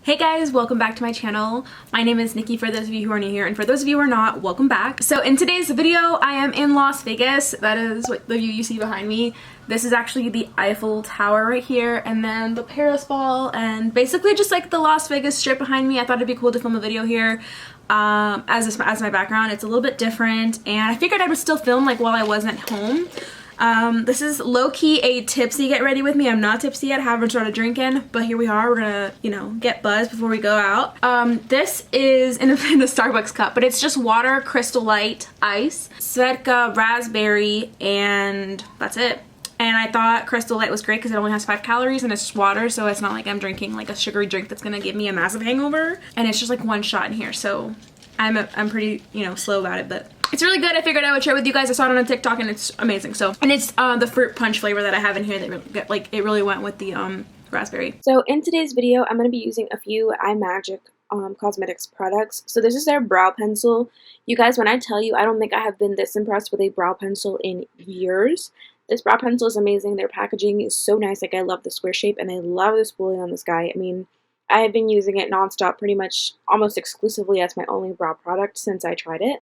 Hey guys, welcome back to my channel. My name is Nikki for those of you who are new here, and for those of you who are not, welcome back. So in today's video, I am in Las Vegas. That is what the view you see behind me. This is actually the Eiffel Tower right here, and then the Paris Ball, and basically just like the Las Vegas Strip behind me. I thought it'd be cool to film a video here as my background. It's a little bit different, and I figured I would still film like while I wasn't home. This is low-key a tipsy get ready with me. I'm not tipsy yet, haven't started drinking, but here we are. We're gonna, you know, get buzzed before we go out. This is in a Starbucks cup, but it's just water, Crystal Light, ice, Svedka raspberry, and that's it. And I thought Crystal Light was great because it only has 5 calories and it's just water, so it's not like I'm drinking like a sugary drink that's gonna give me a massive hangover. And it's just like one shot in here, so I'm pretty, you know, slow about it, but it's really good. I figured I would share with you guys. I saw it on TikTok and it's amazing. So, and it's the fruit punch flavor that I have in here that really, like, it really went with the raspberry. So in today's video, I'm going to be using a few iMagic cosmetics products. So this is their brow pencil. You guys, when I tell you, I don't think I have been this impressed with a brow pencil in years. This brow pencil is amazing. Their packaging is so nice. Like, I love the square shape and I love the spoolie on this guy. I mean, I have been using it nonstop, pretty much almost exclusively as my only brow product since I tried it.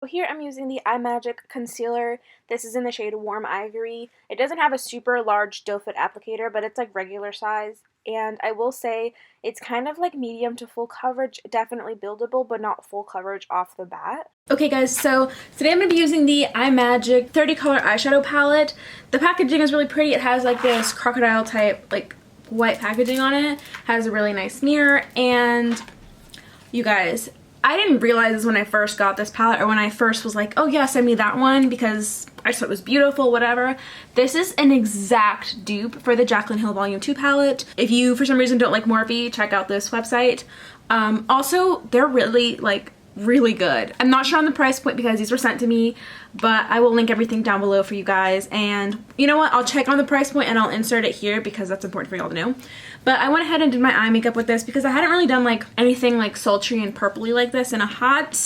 So here I'm using the iMagic concealer. This is in the shade Warm Ivory. It doesn't have a super large doe foot applicator, but it's like regular size. And I will say it's kind of like medium to full coverage, definitely buildable, but not full coverage off the bat. Okay guys, so today I'm going to be using the iMagic 30 color eyeshadow palette. The packaging is really pretty. It has like this crocodile type like white packaging on it. Has a really nice mirror, and you guys, I didn't realize this when I first got this palette, or when I first was like, oh yeah, send me that one, because I just thought it was beautiful, whatever. This is an exact dupe for the Jaclyn Hill Volume 2 palette. If you, for some reason, don't like Morphe, check out this website. Also, they're really, like, really good. I'm not sure on the price point because these were sent to me, but I will link everything down below for you guys. And you know what? I'll check on the price point and I'll insert it here because that's important for y'all to know. But I went ahead and did my eye makeup with this because I hadn't really done like anything like sultry and purpley like this in a hot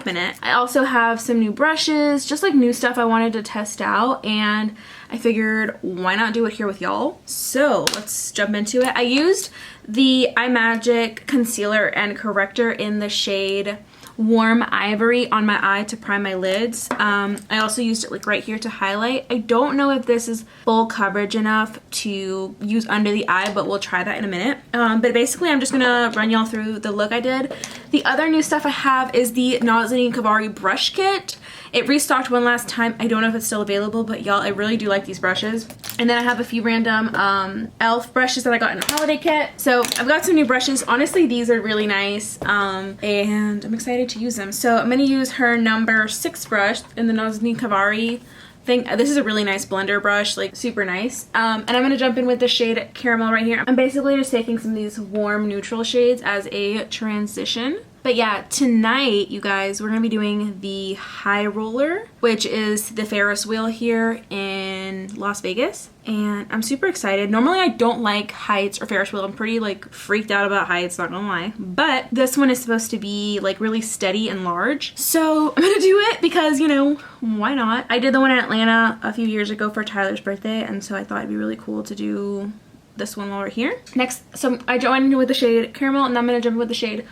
minute. I also have some new brushes, just like new stuff I wanted to test out, and I figured why not do it here with y'all. So let's jump into it. I used the iMagic Concealer and Corrector in the shade Warm Ivory on my eye to prime my lids. I also used it like right here to highlight. I don't know if this is full coverage enough to use under the eye, but we'll try that in a minute. But basically I'm just gonna run y'all through the look I did. The other new stuff I have is the Nazanin Kavari brush kit. It restocked one last time. I don't know if it's still available, but y'all, I really do like these brushes. And then I have a few random e.l.f. brushes that I got in a holiday kit. So I've got some new brushes. Honestly, these are really nice, and I'm excited to use them. So I'm going to use her number 6 brush in the Nazanin Kavari thing. This is a really nice blender brush, like super nice. And I'm going to jump in with the shade Caramel right here. I'm basically just taking some of these warm neutral shades as a transition. But yeah, tonight, you guys, we're going to be doing the High Roller, which is the Ferris wheel here in Las Vegas. And I'm super excited. Normally, I don't like heights or Ferris wheel. I'm pretty, like, freaked out about heights, not gonna lie. But this one is supposed to be, like, really steady and large. So I'm gonna do it because, you know, why not? I did the one in Atlanta a few years ago for Tyler's birthday, and so I thought it'd be really cool to do this one while we're here. Next, so I joined with the shade Caramel, and I'm gonna jump in with the shade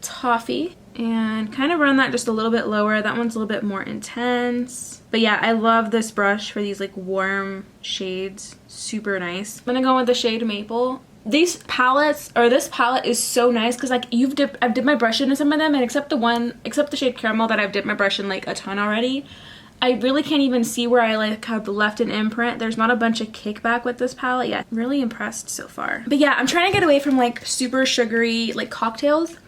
Toffee and kind of run that just a little bit lower. That one's a little bit more intense. But yeah, I love this brush for these like warm shades. Super nice. I'm gonna go with the shade Maple. These palettes, or this palette is so nice because like I've dipped my brush into some of them, and except the shade Caramel that I've dipped my brush in like a ton already, I really can't even see where I like have left an imprint. There's not a bunch of kickback with this palette yet. I'm really impressed so far. But yeah, I'm trying to get away from like super sugary like cocktails.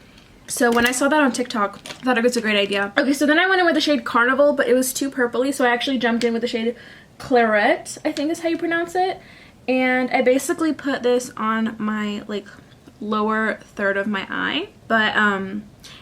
So when I saw that on TikTok, I thought it was a great idea. Okay, so then I went in with the shade Carnival, but it was too purpley, so I actually jumped in with the shade Claret, I think is how you pronounce it. And I basically put this on my, like, lower third of my eye. But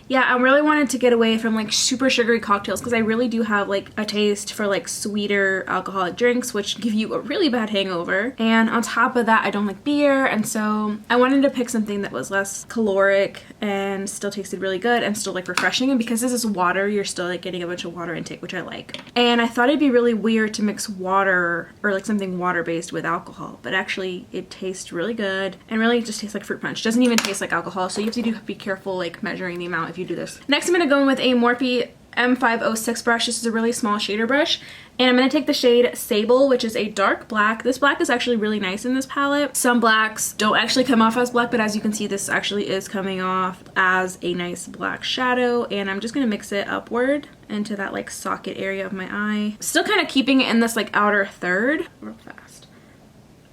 Yeah, I really wanted to get away from like super sugary cocktails because I really do have like a taste for like sweeter alcoholic drinks, which give you a really bad hangover. And on top of that, I don't like beer, and so I wanted to pick something that was less caloric and still tasted really good and still like refreshing. And because this is water, you're still like getting a bunch of water intake, which I like. And I thought it'd be really weird to mix water or like something water-based with alcohol, but actually it tastes really good and really just tastes like fruit punch. Doesn't even taste like alcohol, so you have to be careful like measuring the amount if you do this. Next, I'm going to go in with a Morphe M506 brush. This is a really small shader brush, and I'm going to take the shade Sable, which is a dark black. This black is actually really nice in this palette. Some blacks don't actually come off as black, but as you can see, this actually is coming off as a nice black shadow, and I'm just going to mix it upward into that like socket area of my eye. Still kind of keeping it in this like outer third. Real fast.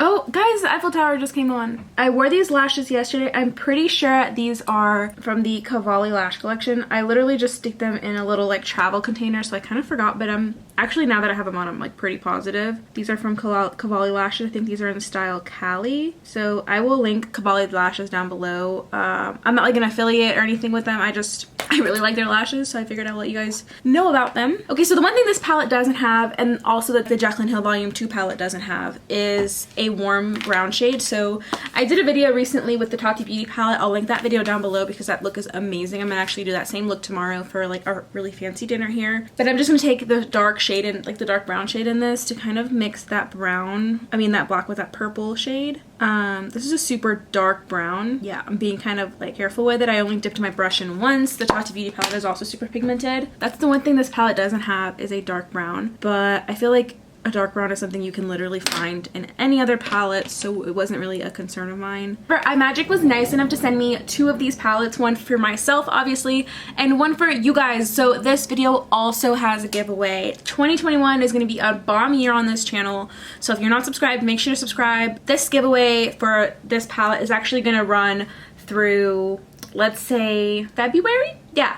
Oh, guys, the Eiffel Tower just came on. I wore these lashes yesterday. I'm pretty sure these are from the Cavalli Lash Collection. I literally just stick them in a little like travel container, so I kind of forgot, but actually now that I have them on, I'm like pretty positive. These are from Cavalli Lashes. I think these are in the style Cali. So I will link Cavalli Lashes down below. I'm not like an affiliate or anything with them. I really like their lashes, so I figured I'll let you guys know about them. Okay, so the one thing this palette doesn't have, and also that the Jaclyn Hill Volume 2 palette doesn't have, is a warm brown shade. So I did a video recently with the Tati Beauty palette. I'll link that video down below because that look is amazing. I'm gonna actually do that same look tomorrow for like our really fancy dinner here. But I'm just gonna take the dark shade and like the dark brown shade in this to kind of mix that that black with that purple shade. This is a super dark brown. Yeah, I'm being kind of like careful with it. I only dipped my brush in once. The Tati Beauty palette is also super pigmented. That's the one thing this palette doesn't have, is a dark brown, but I feel like a dark brown is something you can literally find in any other palette, so it wasn't really a concern of mine. iMagic was nice enough to send me 2 of these palettes, one for myself obviously and one for you guys. So this video also has a giveaway. 2021 is going to be a bomb year on this channel, so if you're not subscribed, make sure to subscribe. This giveaway for this palette is actually going to run through, let's say, February? Yeah.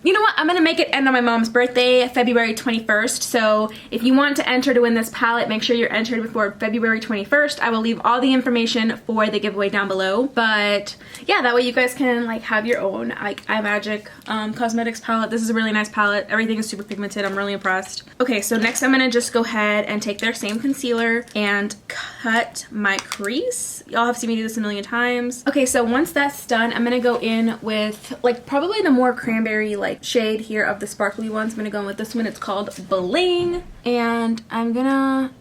You know what? I'm gonna make it end on my mom's birthday, February 21st. So if you want to enter to win this palette, make sure you're entered before February 21st. I will leave all the information for the giveaway down below. But yeah, that way you guys can like have your own like iMagic cosmetics palette. This is a really nice palette. Everything is super pigmented. I'm really impressed. Okay, so next I'm gonna just go ahead and take their same concealer and cut my crease. Y'all have seen me do this a million times. Okay, so once that's done, I'm gonna go in with like probably the more cranberry like shade here of the sparkly ones. I'm gonna go in with this one. It's called Bling, and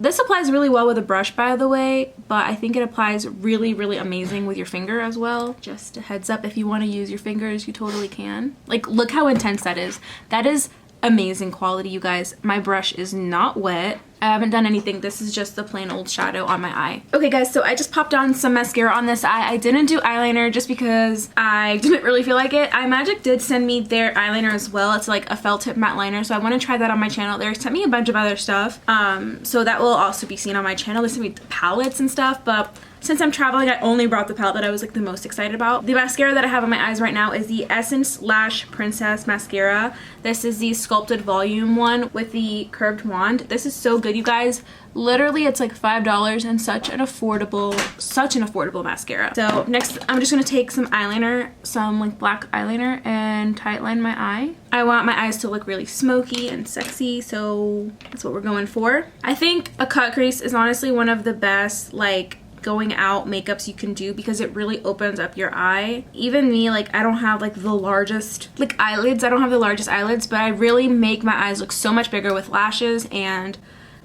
this applies really well with a brush, by the way, but I think it applies really, really amazing with your finger as well. Just a heads up, if you want to use your fingers, you totally can. Like, look how intense that is. That is amazing quality, you guys. My brush is not wet. I haven't done anything. This is just the plain old shadow on my eye. Okay guys, so I just popped on some mascara on this eye. I didn't do eyeliner just because I didn't really feel like it. iMagic did send me their eyeliner as well. It's like a felt tip matte liner, so I want to try that on my channel. They sent me a bunch of other stuff, so that will also be seen on my channel. They sent me palettes and stuff, but since I'm traveling, I only brought the palette that I was like the most excited about. The mascara that I have on my eyes right now is the Essence Lash Princess Mascara. This is the Sculpted Volume one with the curved wand. This is so good, you guys. Literally, it's like $5 and such an affordable mascara. So next, I'm just gonna take some eyeliner, some like black eyeliner, and tight line my eye. I want my eyes to look really smoky and sexy, so that's what we're going for. I think a cut crease is honestly one of the best like going out makeups you can do because it really opens up your eye. Even me, like, I don't have like the largest like eyelids. I don't have the largest eyelids, but I really make my eyes look so much bigger with lashes and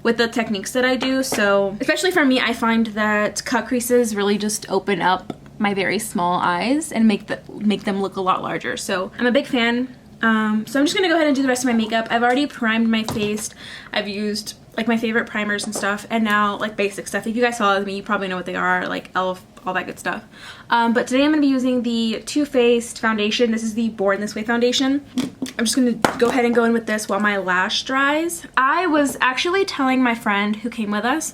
with the techniques that I do. So especially for me, I find that cut creases really just open up my very small eyes and make them look a lot larger. So I'm a big fan. So I'm just gonna go ahead and do the rest of my makeup. I've already primed my face. I've used like my favorite primers and stuff, and now like basic stuff. If you guys follow me, you probably know what they are, like e.l.f., all that good stuff. But today I'm going to be using the Too Faced foundation. This is the Born This Way foundation. I'm just going to go ahead and go in with this while my lash dries. I was actually telling my friend who came with us,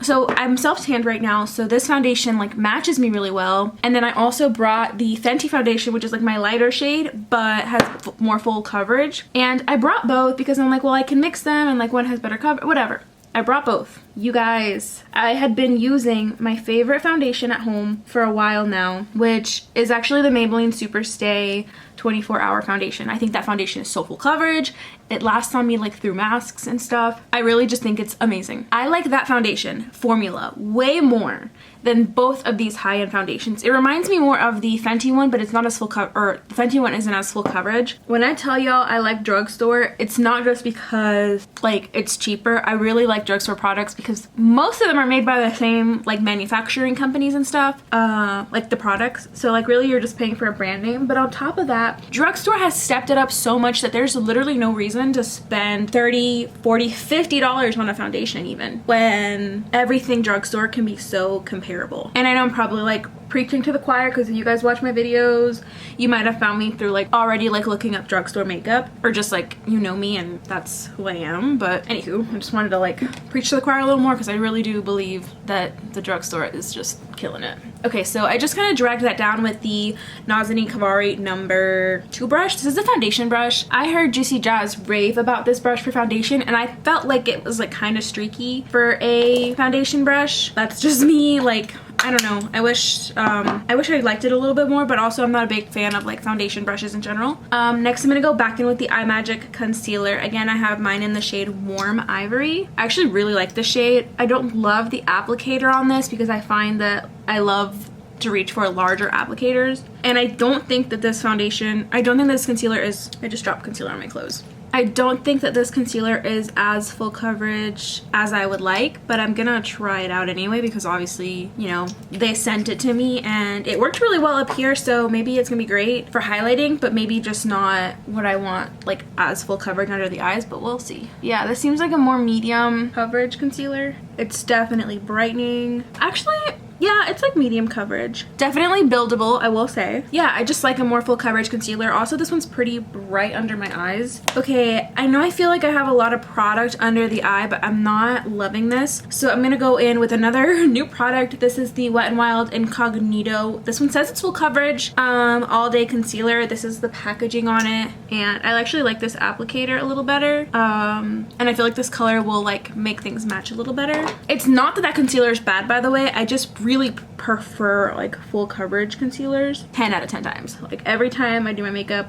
so I'm self-tanned right now, so this foundation like matches me really well. And then I also brought the Fenty foundation, which is like my lighter shade, but has more full coverage. And I brought both because I'm like, well, I can mix them and like one has better coverage, whatever. I brought both. You guys, I had been using my favorite foundation at home for a while now, which is actually the Maybelline Superstay 24-hour foundation. I think that foundation is so full coverage. It lasts on me like through masks and stuff. I really just think it's amazing. I like that foundation formula way more than both of these high-end foundations. It reminds me more of the Fenty one, but it's not as full or the Fenty one isn't as full coverage. When I tell y'all I like drugstore, it's not just because like it's cheaper. I really like drugstore products because most of them are made by the same like manufacturing companies and stuff, like the products. So like really you're just paying for a brand name. But on top of that, drugstore has stepped it up so much that there's literally no reason to spend $30, $40, $50 on a foundation even, when everything drugstore can be so comparable. And I know I'm probably like preaching to the choir because if you guys watch my videos, you might have found me through like already like looking up drugstore makeup, or just like you know me and that's who I am. But anywho, I just wanted to like preach to the choir a little more because I really do believe that the drugstore is just killing it. Okay, so I just kind of dragged that down with the Nazanin Kavari number 2 brush. This is a foundation brush. I heard Juicy Jazz rave about this brush for foundation, and I felt like it was like kind of streaky for a foundation brush. That's just me. Like, I don't know. I wish I liked it a little bit more, but also I'm not a big fan of like foundation brushes in general. Next I'm gonna go back in with the iMagic concealer. Again, I have mine in the shade Warm Ivory. I actually really like the shade. I don't love the applicator on this because I find that I love to reach for larger applicators, and I don't think that this concealer is, I just dropped concealer on my clothes. I don't think that this concealer is as full coverage as I would like, but I'm gonna try it out anyway because obviously, you know, they sent it to me and it worked really well up here, so maybe it's gonna be great for highlighting, but maybe just not what I want, like as full coverage under the eyes, but we'll see. Yeah, this seems like a more medium coverage concealer. It's definitely brightening. Actually, yeah, it's like medium coverage. Definitely buildable, I will say. Yeah, I just like a more full coverage concealer. Also, this one's pretty bright under my eyes. Okay, I know I feel like I have a lot of product under the eye, but I'm not loving this. So I'm gonna go in with another new product. This is the Wet n Wild Incognito. This one says it's full coverage, all day concealer. This is the packaging on it. And I actually like this applicator a little better. And I feel like this color will like make things match a little better. It's not that that concealer is bad, by the way. I just really prefer like full coverage concealers 10 out of 10 times. Like every time I do my makeup,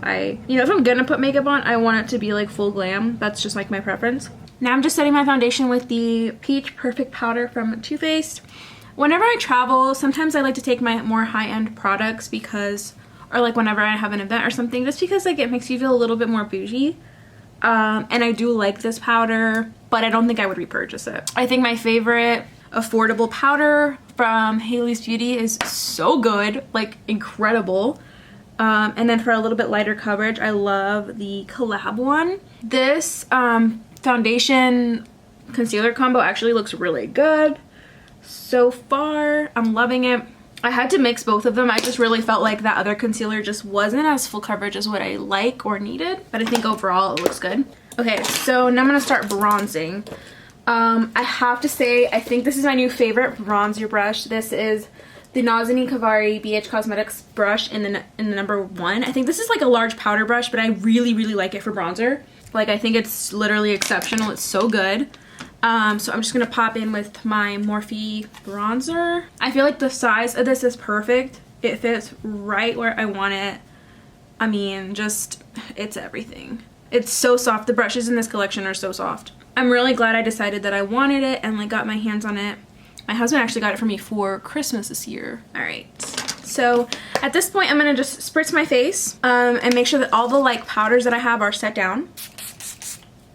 you know, if I'm gonna put makeup on, I want it to be like full glam. That's just like my preference. Now I'm just setting my foundation with the Peach Perfect Powder from Too Faced. Whenever I travel, sometimes I like to take my more high-end products because, or like whenever I have an event or something, just because like it makes you feel a little bit more bougie. And I do like this powder, but I don't think I would repurchase it. I think my favorite affordable powder from Hailey's Beauty is so good, like incredible. And then for a little bit lighter coverage, I love the collab one. This foundation concealer combo actually looks really good so far. I'm loving it. I had to mix both of them. I just really felt like that other concealer just wasn't as full coverage as what I like or needed, but I think overall it looks good. Okay, so now I'm gonna start bronzing. I have to say, I think this is my new favorite bronzer brush. This is the Nazanin Kavari BH Cosmetics brush in the number 1. I think this is like a large powder brush, but I really, really like it for bronzer. Like, I think it's literally exceptional. It's so good. So I'm just gonna pop in with my Morphe bronzer. I feel like the size of this is perfect. It fits right where I want it. I mean, just, it's everything. It's so soft. The brushes in this collection are so soft. I'm really glad I decided that I wanted it and like got my hands on it. My husband actually got it for me for Christmas this year. All right, so at this point I'm gonna just spritz my face and make sure that all the like powders that I have are set down.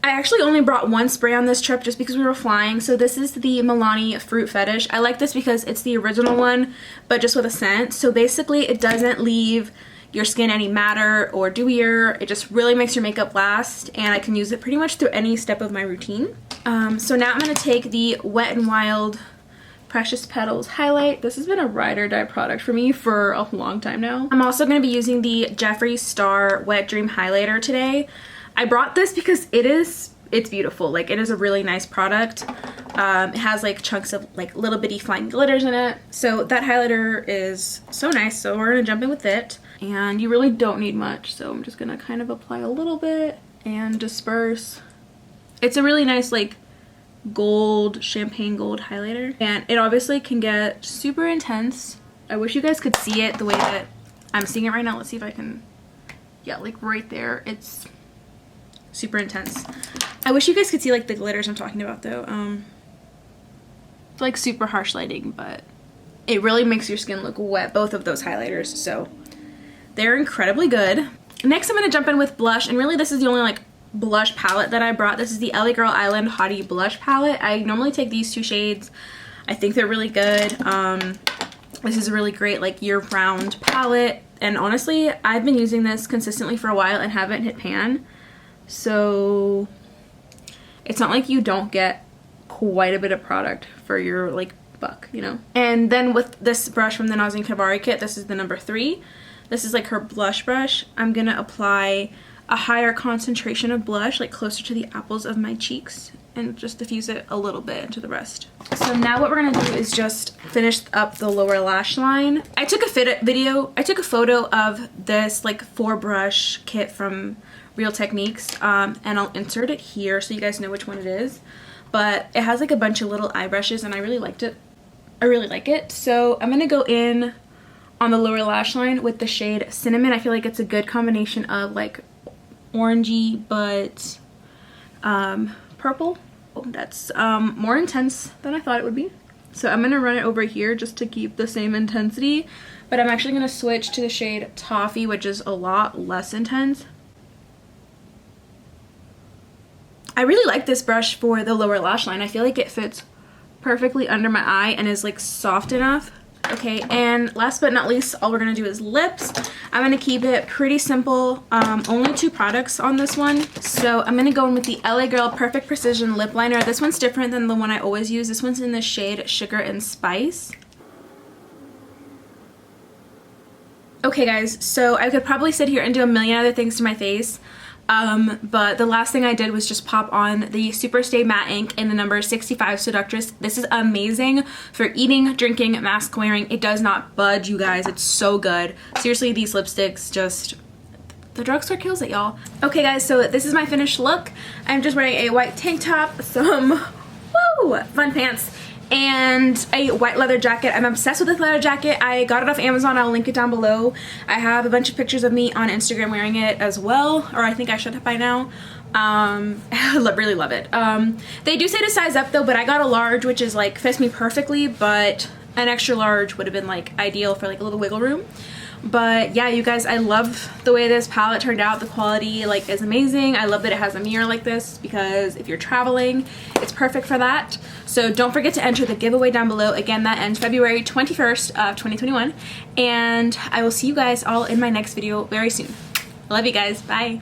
I actually only brought one spray on this trip just because we were flying. So this is the Milani Fruit Fetish. I like this because it's the original one, but just with a scent. So basically it doesn't leave your skin any matter or dewier. It just really makes your makeup last, and I can use it pretty much through any step of my routine. So now I'm going to take the Wet n Wild Precious Petals highlight. This has been a ride or die product for me for a long time now. I'm also going to be using the Jeffree Star Wet Dream highlighter today. I brought this because it's beautiful. Like, it is a really nice product. It has like chunks of like little bitty flying glitters in it. So that highlighter is so nice. So we're gonna jump in with it. And you really don't need much. So I'm just gonna kind of apply a little bit and disperse. It's a really nice like gold, champagne gold highlighter. And it obviously can get super intense. I wish you guys could see it the way that I'm seeing it right now. Let's see if I can, yeah, like right there. It's super intense. I wish you guys could see like the glitters I'm talking about though. It's like super harsh lighting, but it really makes your skin look wet, both of those highlighters. So they're incredibly good. Next, I'm going to jump in with blush, and really this is the only like blush palette that I brought. This is the LA Girl Island Hottie Blush Palette. I normally take these two shades. I think they're really good. This is a really great like year-round palette, and honestly, I've been using this consistently for a while and haven't hit pan. So it's not like you don't get quite a bit of product for your like buck, you know. And then with this brush from the Nazi Kabari kit, this is the number 3. This is like her blush brush. I'm gonna apply a higher concentration of blush, like closer to the apples of my cheeks, and just diffuse it a little bit into the rest. So now what we're gonna do is just finish up the lower lash line. I took a photo of this like 4-brush kit from Real Techniques, and I'll insert it here so you guys know which one it is. But it has like a bunch of little eye brushes, and I really liked it. I really like it. So I'm gonna go in on the lower lash line with the shade Cinnamon. I feel like it's a good combination of like orangey but purple. That's more intense than I thought it would be. So I'm gonna run it over here just to keep the same intensity, but I'm actually gonna switch to the shade Toffee, which is a lot less intense. I really like this brush for the lower lash line. I feel like it fits perfectly under my eye and is like soft enough. Okay, and last but not least, all we're gonna do is lips. I'm gonna keep it pretty simple. Only 2 products on this one. So I'm gonna go in with the LA Girl Perfect Precision Lip Liner. This one's different than the one I always use. This one's in the shade Sugar and Spice. Okay guys, so I could probably sit here and do a million other things to my face. But the last thing I did was just pop on the Superstay Matte Ink in the number 65 Seductress. This is amazing for eating, drinking, mask wearing. It does not budge, you guys. It's so good. Seriously, these lipsticks just, the drugstore kills it, y'all. Okay guys, so this is my finished look. I'm just wearing a white tank top, some fun pants, and a white leather jacket. I'm obsessed with this leather jacket. I got it off Amazon. I'll link it down below. I have a bunch of pictures of me on Instagram wearing it as well, or I think I should have by now. I really love it. They do say to size up though, but I got a large, which is like fits me perfectly, but an extra large would have been like ideal for like a little wiggle room. But yeah, you guys, I love the way this palette turned out. The quality like is amazing. I love that it has a mirror like this, because if you're traveling, it's perfect for that. So don't forget to enter the giveaway down below. Again, that ends February 21st of 2021. And I will see you guys all in my next video very soon. Love you guys. Bye.